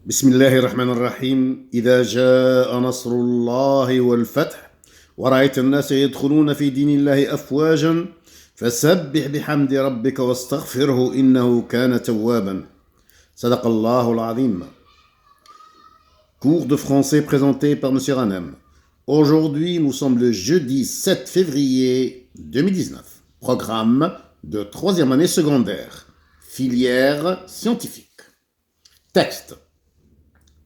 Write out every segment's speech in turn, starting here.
بسم الله الرحمن الرحيم إذا جاء نصر الله والفتح ورأيت الناس يدخلون في دين الله أفواجا فسبح بحمد ربك واستغفره إنه كان توابا صدق الله العظيم. Cours de français présenté par M. Ranem. Aujourd'hui, nous sommes le jeudi 7 février 2019. Programme de 3e année secondaire. Filière scientifique. Texte.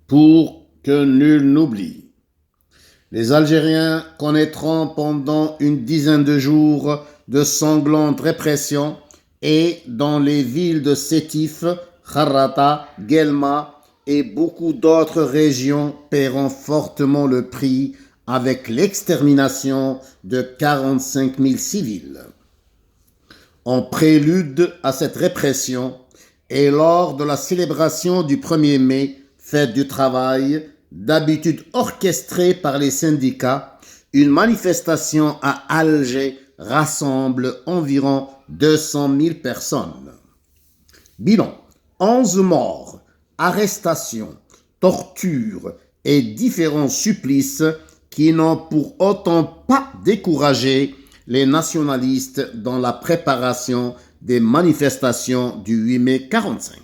Pour que nul n'oublie. Les Algériens connaîtront pendant une dizaine de jours de sanglantes répressions et dans les villes de Sétif, Kharrata, Guelma et beaucoup d'autres régions paieront fortement le prix avec l'extermination de 45 000 civils. En prélude à cette répression et lors de la célébration du 1er mai, fête du travail, d'habitude orchestrée par les syndicats, une manifestation à Alger rassemble environ 200 000 personnes. Bilan, 11 morts, arrestations, tortures et différents supplices qui n'ont pour autant pas découragé les nationalistes dans la préparation des manifestations du 8 mai 1945.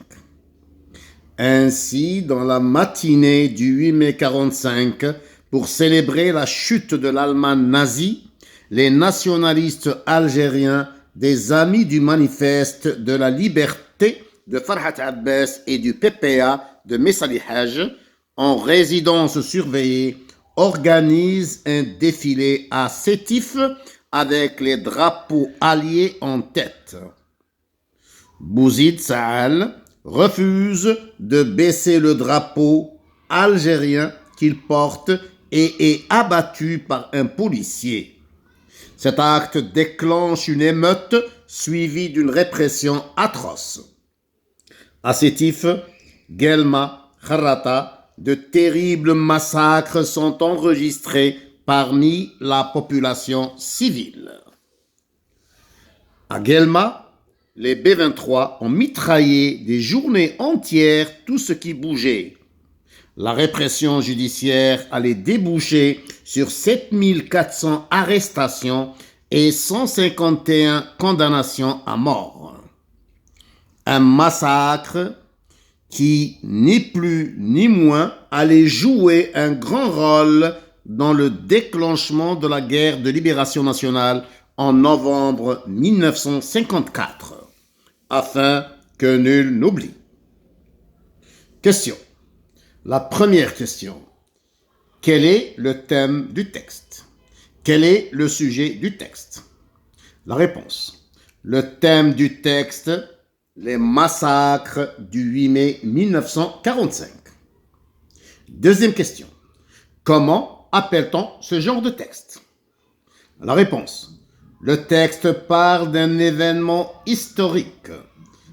Ainsi, dans la matinée du 8 mai 1945, pour célébrer la chute de l'Allemagne nazie, les nationalistes algériens, des amis du manifeste de la liberté de Farhat Abbas et du PPA de Messali Haj, en résidence surveillée, organisent un défilé à Sétif avec les drapeaux alliés en tête. Bouzid Saal refuse de baisser le drapeau algérien qu'il porte et est abattu par un policier. Cet acte déclenche une émeute suivie d'une répression atroce. À Sétif, Guelma, Kharrata, de terribles massacres sont enregistrés parmi la population civile. À Guelma, les B-23 ont mitraillé des journées entières tout ce qui bougeait. La répression judiciaire allait déboucher sur 7400 arrestations et 151 condamnations à mort. Un massacre qui, ni plus ni moins, allait jouer un grand rôle dans le déclenchement de la guerre de libération nationale en novembre 1954. Afin que nul n'oublie. Question. La première question. Quel est le thème du texte? Quel est le sujet du texte? La réponse. Le thème du texte, les massacres du 8 mai 1945. Deuxième question. Comment appelle-t-on ce genre de texte? La réponse. Le texte parle d'un événement historique.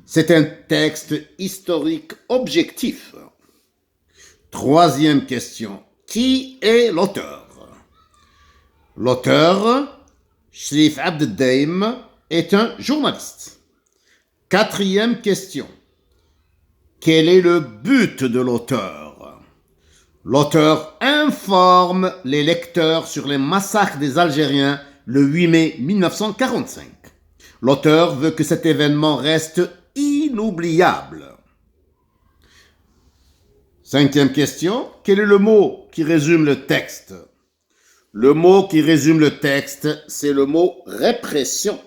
C'est un texte historique objectif. Troisième question. Qui est l'auteur? L'auteur, Sherif Abdeldaim, est un journaliste. Quatrième question. Quel est le but de l'auteur? L'auteur informe les lecteurs sur les massacres des Algériens le 8 mai 1945. L'auteur veut que cet événement reste inoubliable. Cinquième question, quel est le mot qui résume le texte? Le mot qui résume le texte, c'est le mot répression.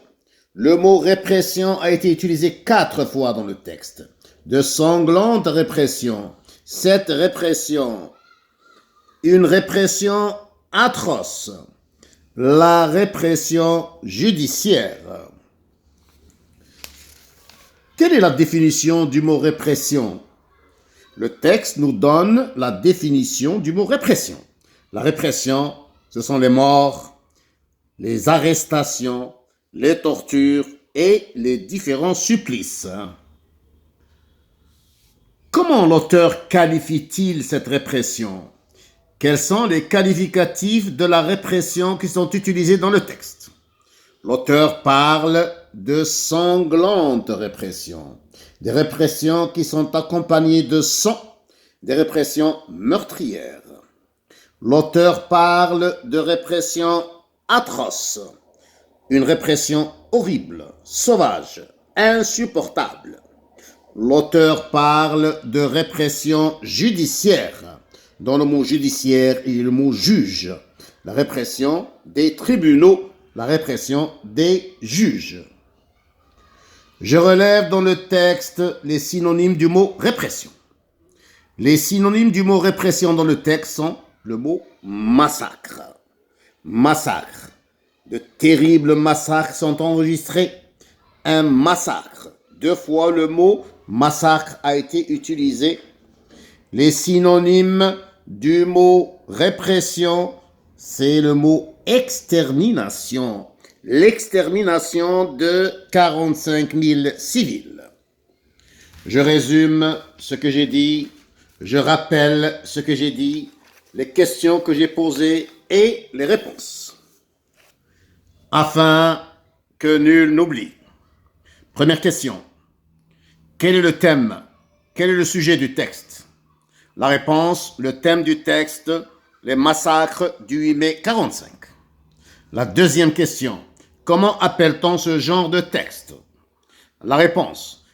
Le mot répression a été utilisé 4 fois dans le texte. De sanglantes répressions. Cette répression, une répression atroce. La répression judiciaire. Quelle est la définition du mot répression? Le texte nous donne la définition du mot répression. La répression, ce sont les morts, les arrestations, les tortures et les différents supplices. Comment l'auteur qualifie-t-il cette répression? Quels sont les qualificatifs de la répression qui sont utilisés dans le texte? L'auteur parle de sanglantes répressions, des répressions qui sont accompagnées de sang des répressions meurtrières. L'auteur parle de répression atroce, une répression horrible, sauvage, insupportable. L'auteur parle de répression judiciaire. Dans le mot judiciaire, il y a le mot juge. La répression des tribunaux, la répression des juges. Je relève dans le texte les synonymes du mot répression. Les synonymes du mot répression dans le texte sont le mot massacre. Massacre. De terribles massacres sont enregistrés. Un massacre. 2 fois le mot massacre a été utilisé. Les synonymes du mot répression, c'est le mot extermination. L'extermination de 45 000 civils. Je résume ce que j'ai dit, je rappelle ce que j'ai dit, les questions que j'ai posées et les réponses. Afin que nul n'oublie. Première question. Quel est le thème? Quel est le sujet du texte? La réponse, le thème du texte, les massacres du 8 mai 45. La deuxième question. Comment appelle-t-on ce genre de texte? La réponse,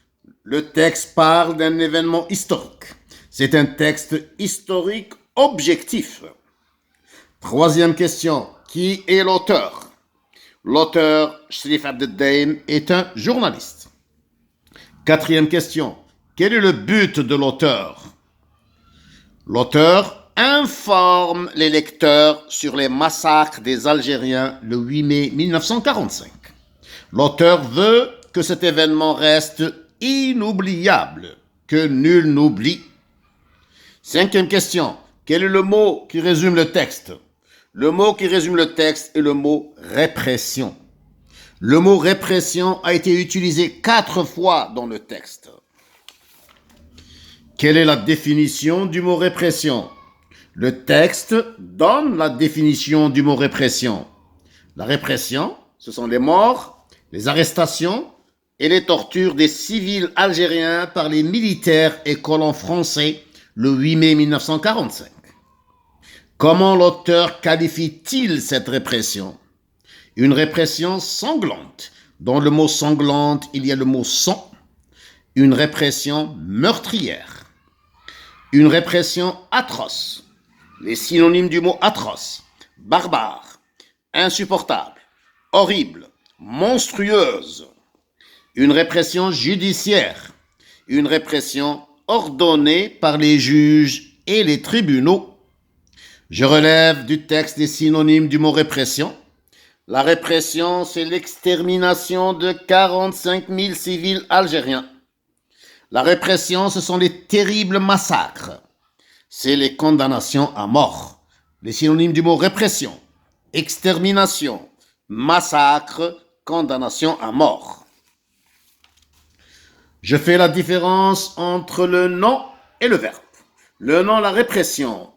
le texte parle d'un événement historique. C'est un texte historique objectif. Troisième question. Qui est l'auteur? L'auteur, Sherif Abdel-Daim, est un journaliste. Quatrième question. Quel est le but de l'auteur? L'auteur informe les lecteurs sur les massacres des Algériens le 8 mai 1945. L'auteur veut que cet événement reste inoubliable, que nul n'oublie. Cinquième question. Quel est le mot qui résume le texte? Le mot qui résume le texte est le mot répression. Le mot répression a été utilisé 4 fois dans le texte. Quelle est la définition du mot répression? Le texte donne la définition du mot répression. La répression, ce sont les morts, les arrestations et les tortures des civils algériens par les militaires et colons français le 8 mai 1945. Comment l'auteur qualifie-t-il cette répression? Une répression sanglante. Dans le mot sanglante, il y a le mot sang. Une répression meurtrière. Une répression atroce. Les synonymes du mot atroce, barbare, insupportable, horrible, monstrueuse. Une répression judiciaire, une répression ordonnée par les juges et les tribunaux. Je relève du texte les synonymes du mot répression. La répression, c'est l'extermination de 45 000 civils algériens. La répression, ce sont les terribles massacres. C'est les condamnations à mort. Les synonymes du mot répression, extermination, massacre, condamnation à mort. Je fais la différence entre le nom et le verbe. Le nom, la répression,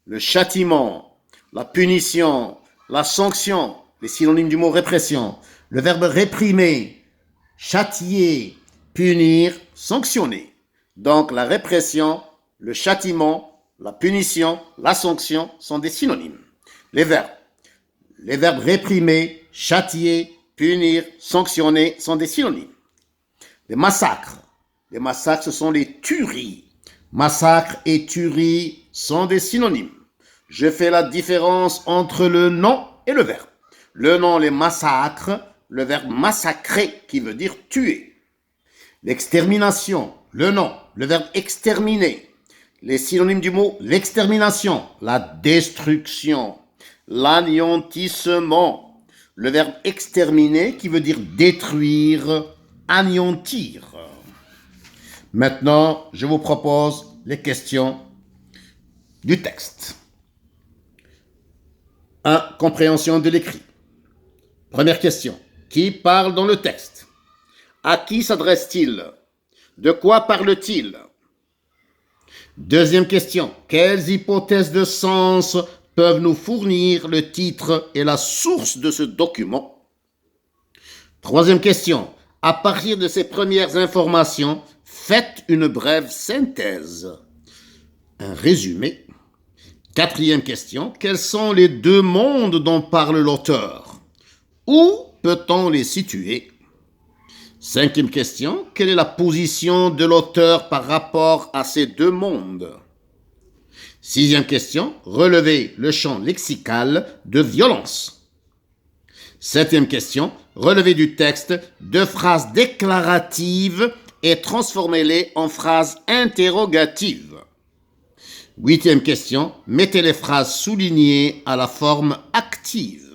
le châtiment, la punition, la sanction, les synonymes du mot répression. Le verbe réprimer, châtier, punir, sanctionner. Donc la répression, le châtiment, la punition, la sanction sont des synonymes. Les verbes réprimer, châtier, punir, sanctionner sont des synonymes. Les massacres ce sont les tueries. Massacre et tuerie sont des synonymes. Je fais la différence entre le nom et le verbe. Le nom, les massacres, le verbe massacrer qui veut dire tuer. L'extermination, le nom, le verbe exterminer. Les synonymes du mot l'extermination, la destruction, l'anéantissement. Le verbe exterminer qui veut dire détruire, anéantir. Maintenant, je vous propose les questions du texte. 1. Compréhension de l'écrit. Première question. Qui parle dans le texte? À qui s'adresse-t-il? De quoi parle-t-il? Deuxième question. Quelles hypothèses de sens peuvent nous fournir le titre et la source de ce document? Troisième question. À partir de ces premières informations, faites une brève synthèse. un résumé. Quatrième question, quels sont les deux mondes dont parle l'auteur? Où peut-on les situer? Cinquième question, quelle est la position de l'auteur par rapport à ces deux mondes? Sixième question, relevez le champ lexical de violence. Septième question, relevez du texte deux phrases déclaratives et transformez-les en phrases interrogatives. Huitième question, mettez les phrases soulignées à la forme active.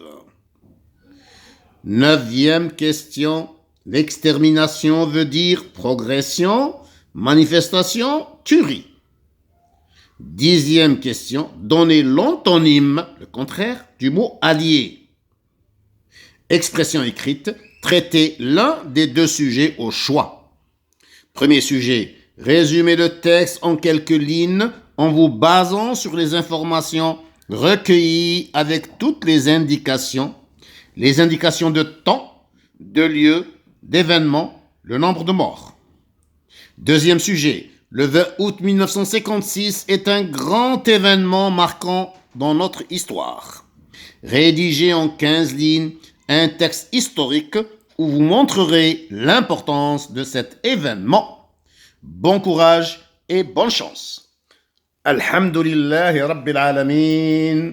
Neuvième question, l'extermination veut dire progression, manifestation, tuerie. Dixième question, donnez l'antonyme, le contraire, du mot allié. Expression écrite, traitez l'un des deux sujets au choix. Premier sujet, résumez le texte en quelques lignes en vous basant sur les informations recueillies avec toutes les indications de temps, de lieu, d'événement, le nombre de morts. Deuxième sujet, le 20 août 1956 est un grand événement marquant dans notre histoire. Rédigez en 15 lignes un texte historique où vous montrerez l'importance de cet événement. Bon courage et bonne chance. Alhamdulillahi Rabbil Alamin.